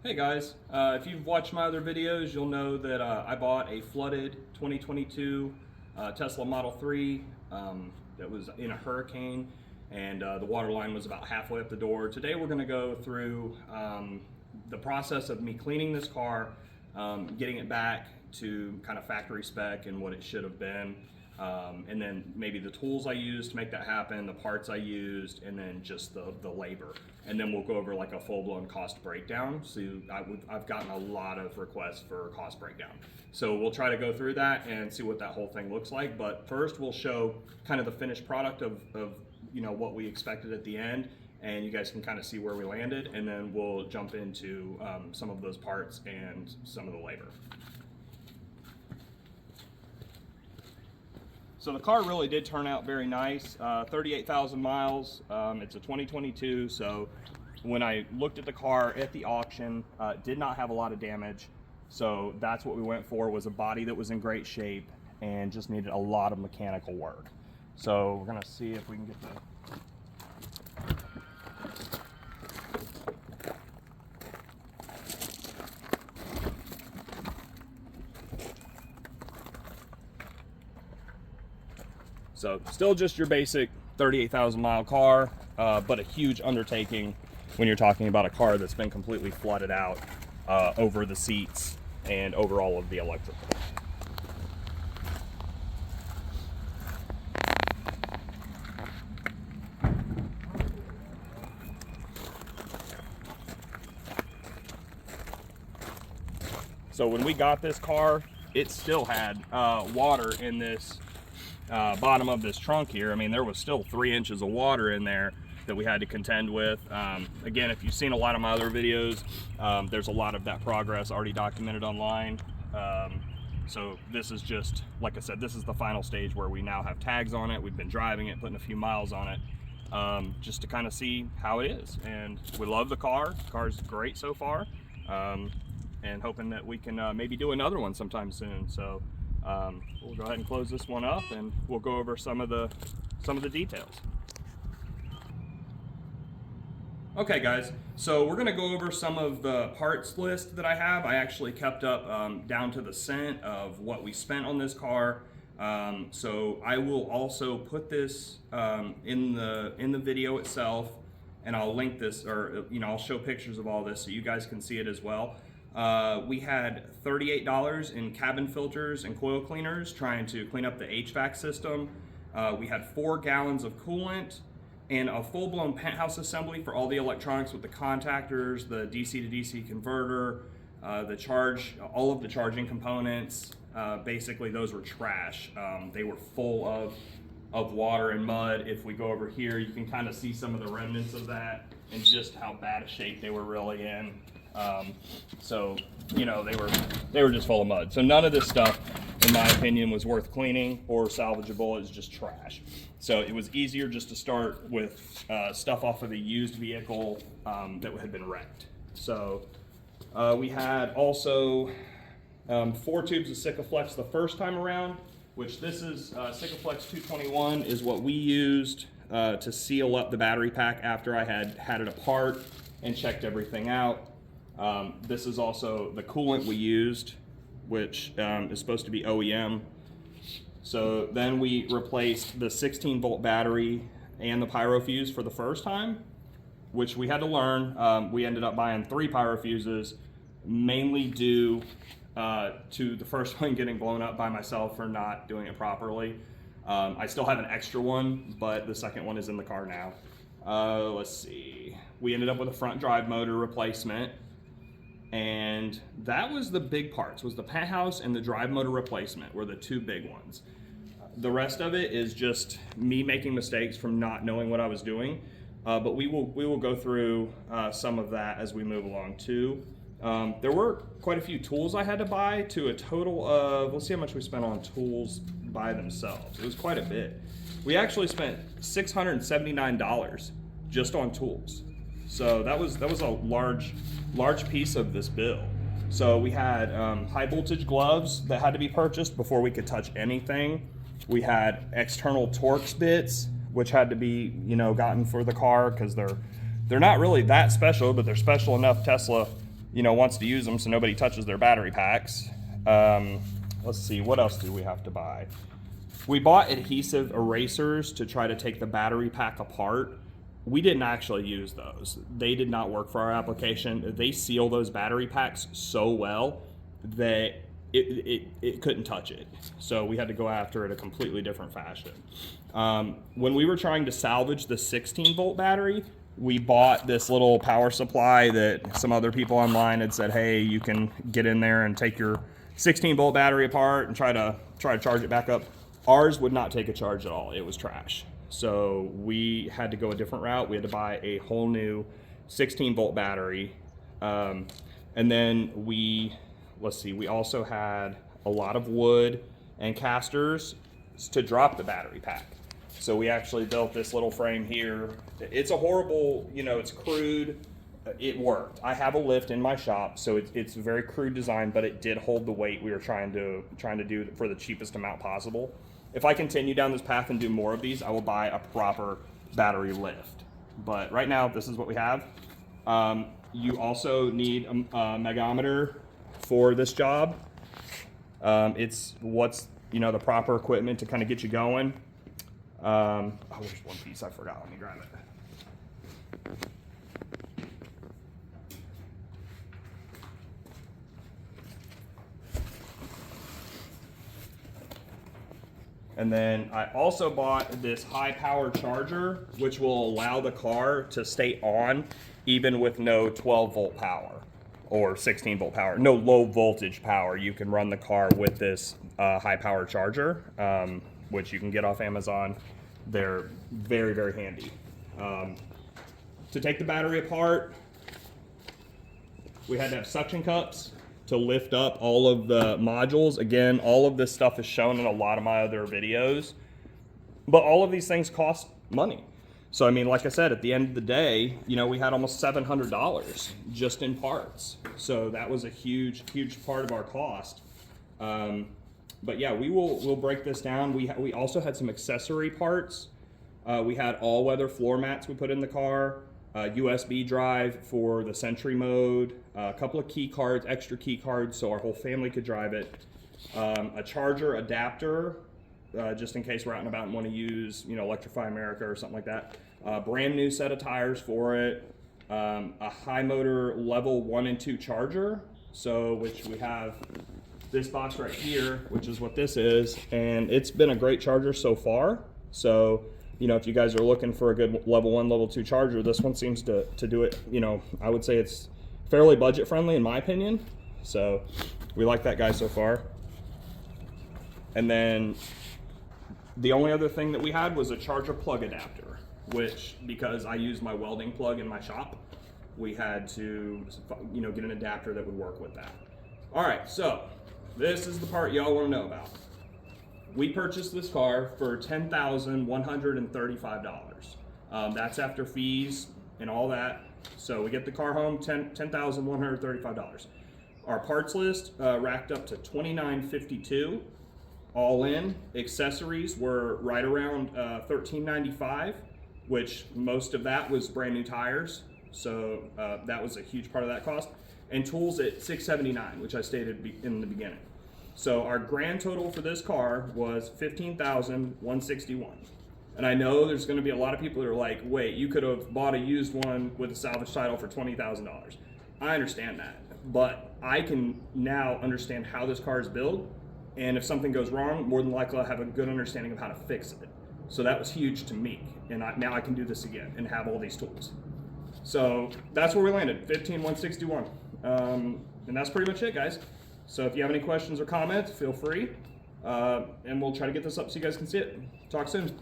Hey guys, if you've watched my other videos, you'll know that I bought a flooded 2022 Tesla Model 3 that was in a hurricane, and the water line was about halfway up the door. Today we're going to go through the process of me cleaning this car, getting it back to kind of factory spec and what it should have been. And then maybe the tools I used to make that happen, the parts I used, and then just the labor. And then we'll go over like a full-blown cost breakdown. So I've gotten a lot of requests for a cost breakdown. So we'll try to go through that and see what that whole thing looks like. But first we'll show kind of the finished product of what we expected at the end, and you guys can kind of see where we landed, and then we'll jump into some of those parts and some of the labor. So the car really did turn out very nice, 38,000 miles. It's a 2022, so when I looked at the car at the auction, did not have a lot of damage. So that's what we went for, was a body that was in great shape and just needed a lot of mechanical work. So we're gonna see if we can get the So still just your basic 38,000 mile car, but a huge undertaking when you're talking about a car that's been completely flooded out over the seats and over all of the electrical. So when we got this car, it still had water in this bottom of this trunk here. I mean, there was still 3 inches of water in there that we had to contend with. Again, if you've seen a lot of my other videos, there's a lot of that progress already documented online. So this is just, like I said, this is the final stage where we now have tags on it. We've been driving it, putting a few miles on it, just to kind of see how it is. And we love the car. The car's great so far. And hoping that we can maybe do another one sometime soon. So we'll go ahead and close this one up, and we'll go over some of the details. Okay guys, so we're gonna go over some of the parts list that I have. I actually kept up down to the cent of what we spent on this car. So I will also put this in the video itself, and I'll link this, or I'll show pictures of all this so you guys can see it as well. We had $38 in cabin filters and coil cleaners trying to clean up the HVAC system. We had 4 gallons of coolant and a full-blown penthouse assembly for all the electronics with the contactors, the DC to DC converter, all of the charging components. Basically, those were trash. They were full of water and mud. If we go over here, you can kind of see some of the remnants of that and just how bad a shape they were really in. So they were just full of mud. So none of this stuff, in my opinion, was worth cleaning or salvageable. It's just trash. So it was easier just to start with stuff off of a used vehicle that had been wrecked. So we had also 4 tubes of Sikaflex the first time around, which this is Sikaflex 221 is what we used to seal up the battery pack after I had it apart and checked everything out. This is also the coolant we used, which is supposed to be OEM. So then we replaced the 16 volt battery and the pyro fuse for the first time, which we had to learn. We ended up buying 3 pyro fuses, mainly due to the first one getting blown up by myself for not doing it properly. I still have an extra one, but the second one is in the car now. Let's see. We ended up with a front drive motor replacement. And that was the big parts, was the penthouse and the drive motor replacement were the 2 big ones. The rest of it is just me making mistakes from not knowing what I was doing. But we will go through some of that as we move along too. There were quite a few tools I had to buy, to a total of, let's see how much we spent on tools by themselves. It was quite a bit. We actually spent $679 just on tools. So that was a large piece of this bill. So we had high voltage gloves that had to be purchased before we could touch anything. We had external Torx bits, which had to be gotten for the car, because they're not really that special, but they're special enough Tesla wants to use them so nobody touches their battery packs. Let's see, what else do we have to buy? We bought adhesive erasers to try to take the battery pack apart. We didn't actually use those. They did not work for our application. They seal those battery packs so well that it couldn't touch it. So we had to go after it a completely different fashion. When we were trying to salvage the 16-volt battery, we bought this little power supply that some other people online had said, hey, you can get in there and take your 16-volt battery apart and try to charge it back up. Ours would not take a charge at all. It was trash. So we had to go a different route. We had to buy a whole new 16-volt battery. And then we also had a lot of wood and casters to drop the battery pack. So we actually built this little frame here. It's a horrible, it's crude. It worked. I have a lift in my shop, so it's a very crude design, but it did hold the weight we were trying to do for the cheapest amount possible. If I continue down this path and do more of these, I will buy a proper battery lift. But right now, this is what we have. You also need a megometer for this job. It's what's the proper equipment to kind of get you going. Oh, there's one piece I forgot. Let me grab it. And then I also bought this high power charger, which will allow the car to stay on even with no 12-volt power or 16-volt power, no low voltage power. You can run the car with this high power charger, which you can get off Amazon. They're very, very handy. To take the battery apart, we had to have suction cups to lift up all of the modules. Again, all of this stuff is shown in a lot of my other videos, but all of these things cost money. So, I mean, like I said, at the end of the day, we had almost $700 just in parts. So that was a huge, huge part of our cost. But yeah, we'll break this down. We also had some accessory parts. We had all-weather floor mats we put in the car, USB drive for the Sentry mode, a couple of key cards, extra key cards so our whole family could drive it, a charger adapter, just in case we're out and about and want to use, Electrify America or something like that. Brand new set of tires for it, a high motor level 1 and 2 charger, which we have this box right here, which is what this is, and it's been a great charger so far. So, if you guys are looking for a good level 1, level 2 charger, this one seems to do it. I would say it's fairly budget friendly in my opinion. So we like that guy so far. And then the only other thing that we had was a charger plug adapter, which, because I use my welding plug in my shop, we had to, get an adapter that would work with that. All right, so this is the part y'all want to know about. We purchased this car for $10,135. That's after fees and all that. So we get the car home, $10,135. Our parts list racked up to $2,952 all in. Accessories were right around $1,395, which most of that was brand new tires. So that was a huge part of that cost. And tools at $679, which I stated in the beginning. So our grand total for this car was $15,161. And I know there's going to be a lot of people that are like, wait, you could have bought a used one with a salvage title for $20,000. I understand that, but I can now understand how this car is built, and if something goes wrong, more than likely I'll have a good understanding of how to fix it. So that was huge to me, and now I can do this again and have all these tools. So that's where we landed, $15,161. And that's pretty much it, guys. So if you have any questions or comments, feel free, and we'll try to get this up so you guys can see it. Talk soon.